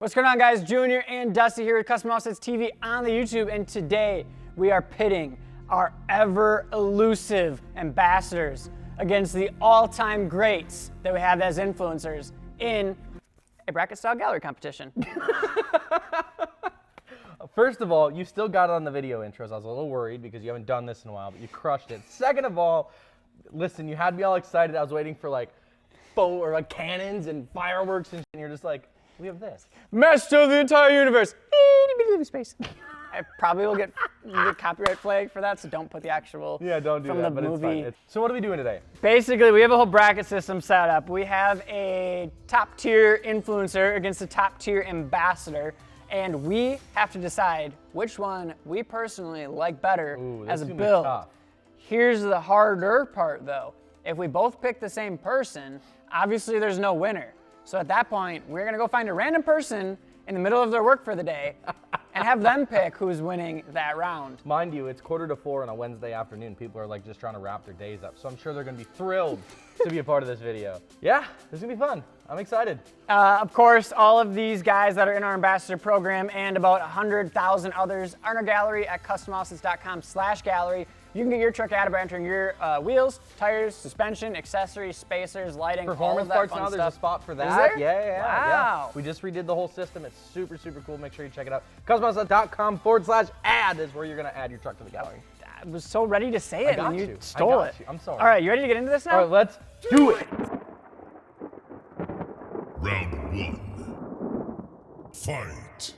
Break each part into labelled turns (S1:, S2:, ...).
S1: What's going on, guys? Junior and Dusty here with Custom Offsets TV on the YouTube, and today we are pitting our ever elusive ambassadors against the all-time greats that we have as influencers in a bracket-style gallery competition.
S2: First of all, you still got it on the video intros. I was a little worried because you haven't done this in a while, but you crushed it. Second of all, listen, you had me all excited. I was waiting for like cannons and fireworks and you're just like, we have this. Master of the entire universe.
S1: Space. I probably will get the copyright flag for that, so don't put the actual
S2: don't do
S1: from
S2: that,
S1: the
S2: but
S1: movie.
S2: It's fine. So what are we doing today?
S1: Basically, we have a whole bracket system set up. We have a top-tier influencer against a top-tier ambassador, and we have to decide which one we personally like better as a build. Here's the harder part, though. If we both pick the same person, obviously there's no winner. So at that point, we're gonna go find a random person in the middle of their work for the day and have them pick who's winning that round.
S2: Mind you, it's 3:45 on a Wednesday afternoon. People are like just trying to wrap their days up. So I'm sure they're gonna be thrilled to be a part of this video. Yeah, this is gonna be fun. I'm excited.
S1: Of course, all of these guys that are in our ambassador program and about 100,000 others are in our gallery at customoffsets.com/gallery. You can get your truck added by entering your wheels, tires, suspension, accessories, spacers, lighting,
S2: performance
S1: all of that
S2: parts
S1: fun
S2: now.
S1: stuff.
S2: There's a spot for that.
S1: Is there?
S2: Yeah.
S1: Wow.
S2: We just redid the whole system. It's super, super cool. Make sure you check it out. customoffsets.com/add is where you're gonna add your truck to the gallery.
S1: I was so ready to say it and you stole it.
S2: I'm sorry.
S1: All right, you ready to get into this now?
S2: All right, let's do it.
S3: Round one. Fight.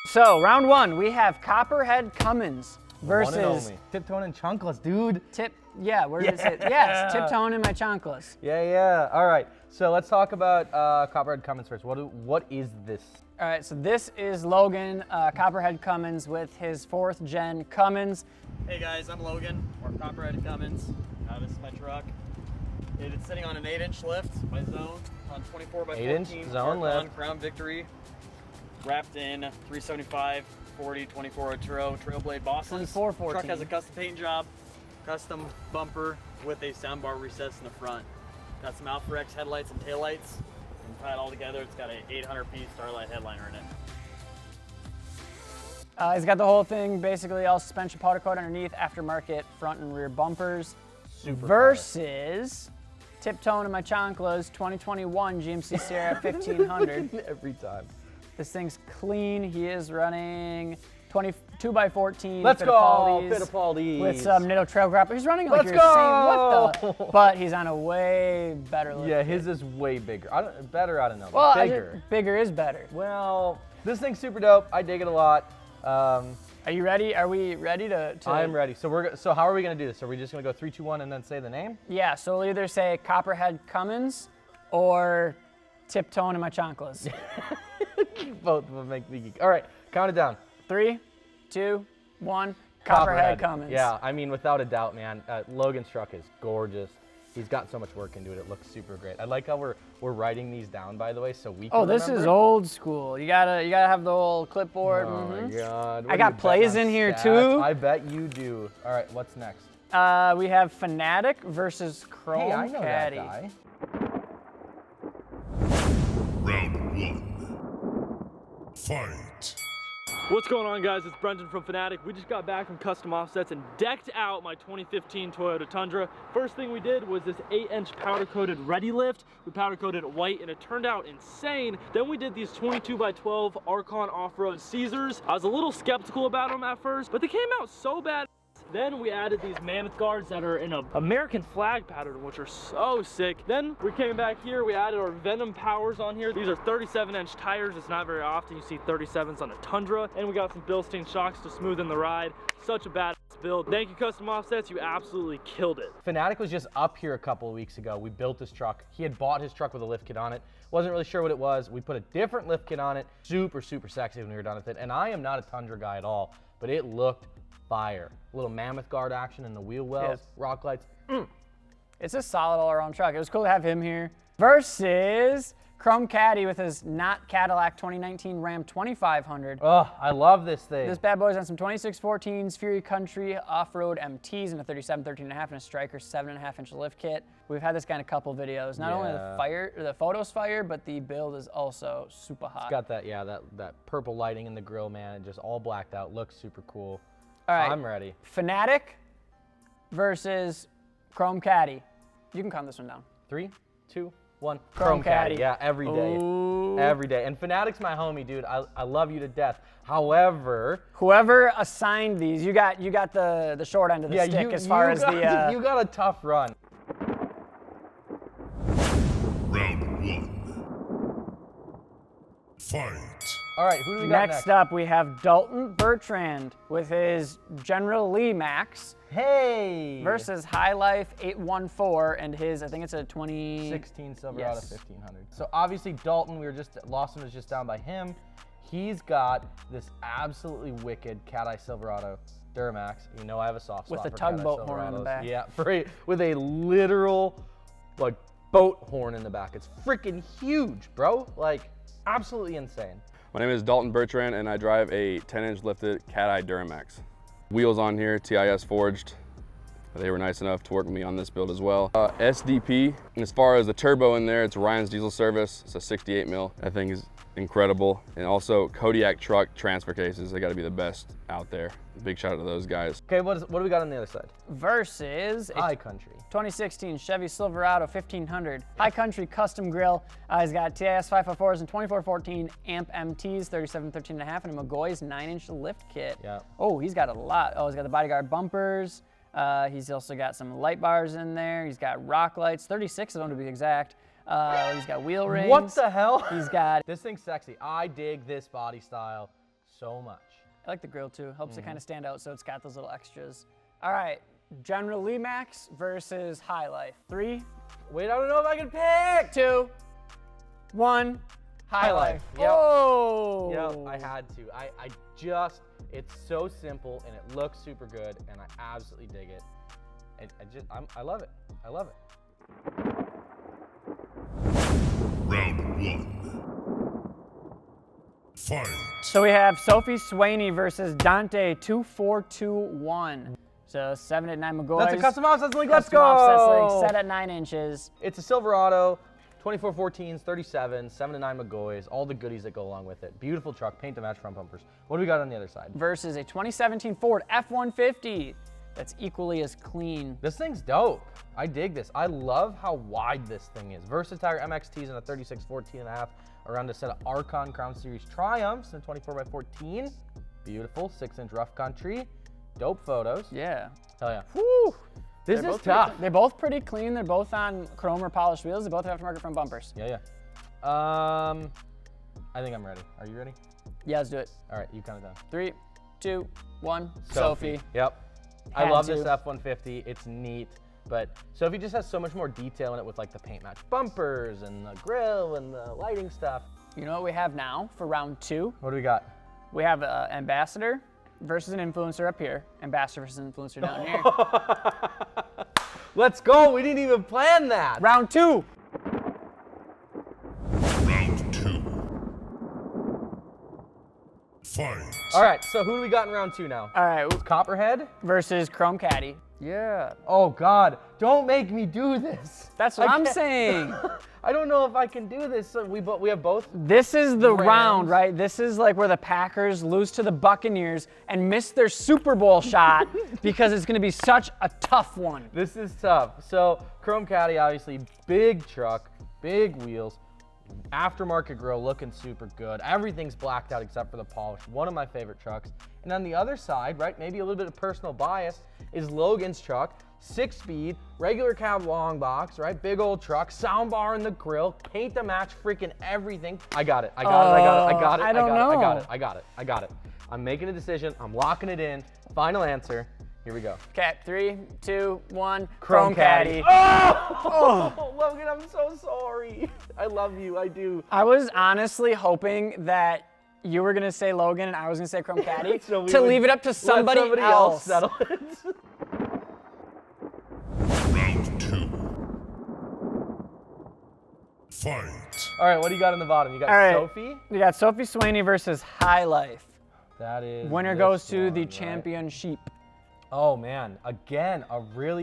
S1: So, round one, we have Copperhead Cummins versus
S2: Tiptoeing and chunkless, dude.
S1: where does it? Yes, Tiptoeing in my chanclas.
S2: Yeah. All right. So let's talk about Copperhead Cummins first. What is this?
S1: All right, so this is Logan, Copperhead Cummins with his 4th Gen Cummins.
S4: Hey guys, I'm Logan, or Copperhead Cummins. This is my truck. It's sitting on an 8-inch lift, my zone, on 24x14.
S2: 8-inch zone lift.
S4: On Crown Victory, wrapped in 375, 40, 24 Turo Trail Blade bosses.
S1: 24-14.
S4: Truck has a custom paint job, custom bumper with a soundbar recess in the front. Got some Alpha X headlights and taillights. And tie it all together, it's got a 800-piece Starlight headliner in it.
S1: He's got the whole thing, basically all suspension powder coat underneath, aftermarket front and rear bumpers.
S2: Super
S1: versus Tiptoeing in my chanclas 2021 GMC Sierra 1500.
S2: Every time.
S1: This thing's clean. He is running 22x14.
S2: Let's go, Fittipaldi's.
S1: With some Nitto trail grapple. He's running like
S2: Let's
S1: you're
S2: go.
S1: saying, what the? But he's on a way better lift.
S2: Yeah, his is way bigger. I don't know.
S1: Well,
S2: bigger.
S1: Bigger is better.
S2: Well, this thing's super dope. I dig it a lot.
S1: Are you ready? Are we ready to?
S2: I'm ready. So how are we gonna do this? Are we just gonna go 3, 2, 1 and then say the name?
S1: Yeah. So we'll either say Copperhead Cummins or Tiptoeing in my chanclas.
S2: Both will make me geek. All right, count it down.
S1: 3, 2, 1. Copperhead Cummins.
S2: Yeah, I mean, without a doubt, man. Logan's truck is gorgeous. He's got so much work into it. It looks super great. I like how we're writing these down, by the way, so we can
S1: Oh, this is old school. You gotta have the whole clipboard.
S2: Oh my God.
S1: I got plays in here
S2: stats?
S1: too.
S2: I bet you do. All right, what's next?
S1: We have Fanatic versus Chrome
S2: Hey, I know
S1: Caddy.
S2: that guy.
S3: Round one. Fight.
S5: What's going on, guys? It's Brendan from Fanatic. We just got back from Custom Offsets and decked out my 2015 Toyota Tundra. First thing we did was this 8-inch powder-coated ready lift. We powder-coated it white and it turned out insane. Then we did these 22x12 Archon off-road Caesars. I was a little skeptical about them at first, but they came out so bad. Then we added these mammoth guards that are in an American flag pattern, which are so sick. Then we came back here, we added our Venom powers on here. These are 37-inch tires. It's not very often you see 37s on a Tundra. And we got some Bilstein shocks to smoothen the ride. Such a badass build. Thank you, Custom Offsets. You absolutely killed it.
S2: Fanatic was just up here a couple of weeks ago. We built this truck. He had bought his truck with a lift kit on it. Wasn't really sure what it was. We put a different lift kit on it. Super, super sexy when we were done with it. And I am not a Tundra guy at all, but it looked fire. A little mammoth guard action in the wheel wells, rock lights.
S1: It's a solid all-around truck. It was cool to have him here. Versus Chrome Caddy with his not Cadillac 2019 Ram 2500.
S2: Oh, I love this thing.
S1: This bad boy's on some 2614s, Fury Country off-road MTs and a 37, 13.5 and a Striker 7.5-inch lift kit. We've had this guy in a couple videos. Not only the photos fire, but the build is also super hot.
S2: It's got that, that purple lighting in the grill, man. It just all blacked out. Looks super cool.
S1: All right.
S2: I'm ready.
S1: Fanatic versus Chrome Caddy. You can calm this one down.
S2: 3, 2, 1.
S1: Chrome Caddy.
S2: Yeah, every day.
S1: Ooh.
S2: Every day. And Fanatic's my homie, dude. I love you to death. However,
S1: whoever assigned these, you got the short end of the stick as far as the.
S2: You got a tough run.
S3: Round 1. Fight.
S2: All right, who do we got
S1: Next up, we have Dalton Bertrand with his General Lee Max
S2: Hey!
S1: versus High Life 814 and his, I think it's a
S2: 16 Silverado
S1: Yes.
S2: 1500. So obviously Dalton, Lawson was just down by him. He's got this absolutely wicked Cat Eye Silverado Duramax. You know I have a soft spot
S1: With the
S2: for Cat Eye
S1: tugboat horn in the
S2: Silverados.
S1: back.
S2: Yeah, with a literal like boat horn in the back. It's freaking huge, bro. Like absolutely insane.
S6: My name is Dalton Bertrand and I drive a 10-inch lifted Cat Eye Duramax. Wheels on here, TIS forged. They were nice enough to work with me on this build as well. SDP, as far as the turbo in there, it's Ryan's diesel service. It's a 68 mil. That thing is incredible. And also Kodiak truck transfer cases. They gotta be the best out there. Big shout out to those guys.
S2: Okay, what do we got on the other side?
S1: versus a
S2: High Country.
S1: 2016 Chevy Silverado 1500 High Country custom grill. He's got TIS 554s and 2414 amp MTs, 37, 13.5, and a McGoy's 9-inch lift kit.
S2: Yeah.
S1: Oh, he's got a lot. Oh, he's got the bodyguard bumpers. He's also got some light bars in there. He's got rock lights, 36 of them to be exact. He's got wheel rings.
S2: What the hell?
S1: He's got,
S2: This thing's sexy. I dig this body style so much.
S1: I like the grill too. Helps it kind of stand out, so it's got those little extras. All right, General Lee Max versus High Life. 3,
S2: Wait, I don't know if I can pick.
S1: 2, 1. High Life.
S2: Yep.
S1: Oh.
S2: Yep, I had to. It's so simple and it looks super good and I absolutely dig it. I love it. I love it.
S3: Round 1. Fight.
S1: So we have Sophie Swaney versus Dante 2421. So 7 at 9 McGoy's.
S2: That's a custom offsets link. Let's
S1: Custom offsets
S2: go.
S1: link, set at 9 inches.
S2: It's a Silverado, 2414s, 37, 7 to 9 McGoy's, all the goodies that go along with it. Beautiful truck, paint to match front bumpers. What do we got on the other side?
S1: Versus a 2017 Ford F-150 that's equally as clean.
S2: This thing's dope. I dig this. I love how wide this thing is. Versatire MXTs and a 36 14.5 around a set of Archon Crown Series Triumphs and a 24x14. Beautiful 6-inch rough country. Dope photos.
S1: Yeah.
S2: Hell yeah.
S1: Whew.
S2: This is tough.
S1: They're both pretty clean. They're both on chrome or polished wheels. They both have aftermarket front bumpers.
S2: Yeah. I think I'm ready. Are you ready?
S1: Yeah, let's do it.
S2: All right, you count it down.
S1: 3, 2, 1. Sophie.
S2: Yep. I
S1: Had
S2: love
S1: to.
S2: this F-150. It's neat, but Sophie just has so much more detail in it with like the paint match bumpers and the grill and the lighting stuff.
S1: You know what we have now for round 2?
S2: What do we got?
S1: We have Ambassador versus an influencer up here. Ambassador versus an influencer down here.
S2: Let's go. We didn't even plan that.
S1: Round 2.
S3: Round 2. Fight.
S2: All right, so who do we got in round 2 now?
S1: All right,
S2: Copperhead?
S1: versus Chrome Caddy. Yeah.
S2: Oh God, don't make me do this.
S1: That's what
S2: I
S1: I'm
S2: can't-
S1: saying.
S2: I don't know if I can do this. So we have both.
S1: This is the
S2: Rams.
S1: round, right? This is like where the Packers lose to the Buccaneers and miss their Super Bowl shot because it's going to be such a tough one.
S2: This is tough. So Chrome Caddy, obviously, big truck, big wheels, aftermarket grill, looking super good. Everything's blacked out except for the polish. One of my favorite trucks. And on the other side, right, maybe a little bit of personal bias, is Logan's truck. 6-speed, regular cab long box, right? Big old truck, sound bar in the grill, paint to match freaking everything. I got it. I got it. I'm making a decision. I'm locking it in. Final answer. Here we go.
S1: Okay, 3, 2, 1. Chrome Caddy.
S2: Oh! Logan, I'm so sorry. I love you. I do.
S1: I was honestly hoping that you were going to say Logan and I was going to say Chrome Caddy
S2: So we
S1: to
S2: would
S1: leave it up to
S2: let
S1: somebody else.
S2: settle it.
S3: Round 2. Fight.
S2: All right, what do you got in the bottom? You got
S1: All right.
S2: Sophie?
S1: We got Sophie Swaney versus High Life.
S2: That is.
S1: Winner
S2: this
S1: goes to
S2: one,
S1: the
S2: right?
S1: championship.
S2: Oh man, again,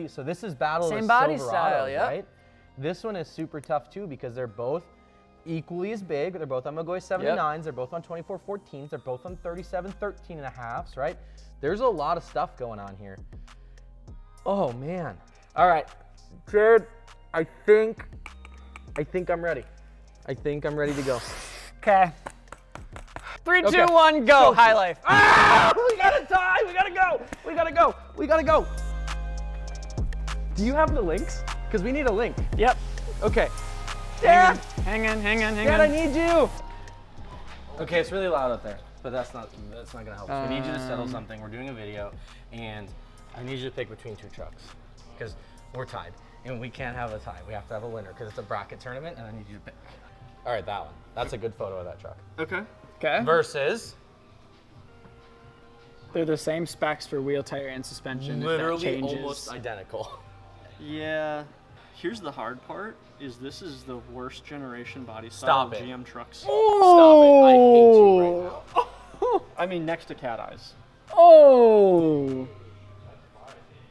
S2: so this is Battle
S1: Same
S2: of the
S1: body
S2: Silverados,
S1: style, yep.
S2: right? This one is super tough too because they're both equally as big. They're both on Magoy 79s. They're both on 2414s. They're both on 3713.5s, right? There's a lot of stuff going on here. Oh man. All right, Jared, I think I'm ready. I think I'm ready to go.
S1: Okay. 3, 2,
S2: Okay.
S1: 1, go.
S2: Sophie.
S1: High Life.
S2: Ah! We gotta tie! We gotta go! We gotta go! We gotta go! Do you have the links? Because we need a link.
S1: Yep.
S2: Okay. Dad!
S1: Hang on.
S2: Dad, I need you! Okay, it's really loud out there, but that's not gonna help us. We need you to settle something. We're doing a video, and I need you to pick between two trucks. Because we're tied, and we can't have a tie. We have to have a winner, because it's a bracket tournament, and I need you to pick. All right, that one. That's a good photo of that truck.
S5: Okay.
S1: Okay.
S2: Versus
S1: They're the same specs for wheel, tire, and suspension.
S2: literally
S1: if that changes.
S2: almost identical.
S5: Yeah. Here's the hard part: is this is the worst generation body
S2: Stop
S5: style
S2: it.
S5: GM trucks.
S2: Stop it. I hate you right now.
S5: I mean, next to Cat Eyes.
S1: Oh.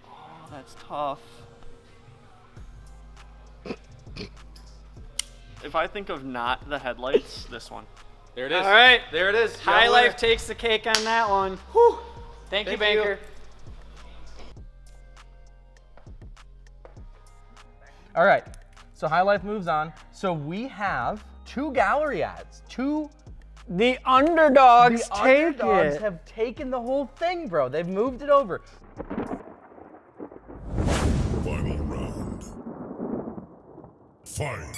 S5: Oh, that's tough. If I think of not the headlights, this one.
S2: There it is.
S1: All right.
S2: There it is.
S1: High Life takes the cake on that one. Whew. Thank you,
S2: Thank you.
S1: Banker.
S2: All right, so High Life moves on. So we have 2 gallery ads.
S1: The underdogs
S2: The
S1: take
S2: underdogs
S1: it.
S2: have taken the whole thing, bro. They've moved it over.
S3: Final round. Fight.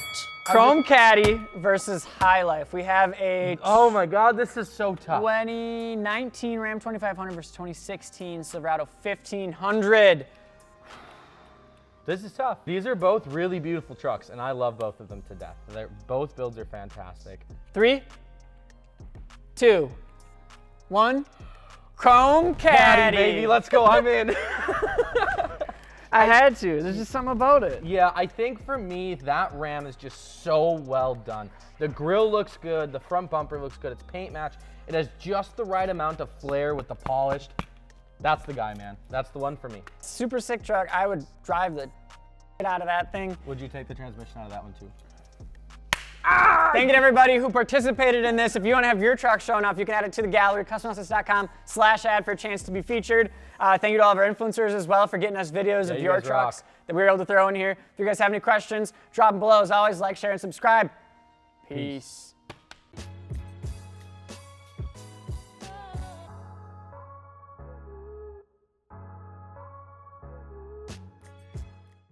S1: Chrome Caddy versus High Life. We have a
S2: Oh my God, this is so tough.
S1: 2019 Ram 2500 versus 2016 Silverado 1500.
S2: This is tough. These are both really beautiful trucks, and I love both of them to death. Both builds are fantastic.
S1: 3, 2, 1. Chrome Caddy.
S2: baby, let's go. I'm in.
S1: I had to. There's just something about it.
S2: Yeah, I think for me, that Ram is just so well done. The grille looks good. The front bumper looks good. It's paint match. It has just the right amount of flair with the polished. That's the guy, man. That's the one for me.
S1: Super sick truck. I would drive the shit out of that thing.
S2: Would you take the transmission out of that one too?
S1: Thank you to everybody who participated in this. If you want to have your truck shown off, you can add it to the gallery, customoffsets.com/ad for a chance to be featured. Thank you to all of our influencers as well for getting us videos of
S2: you
S1: your
S2: guys
S1: trucks
S2: rock.
S1: that we were able to throw in here. If you guys have any questions, drop them below. As always, like, share, and subscribe. Peace.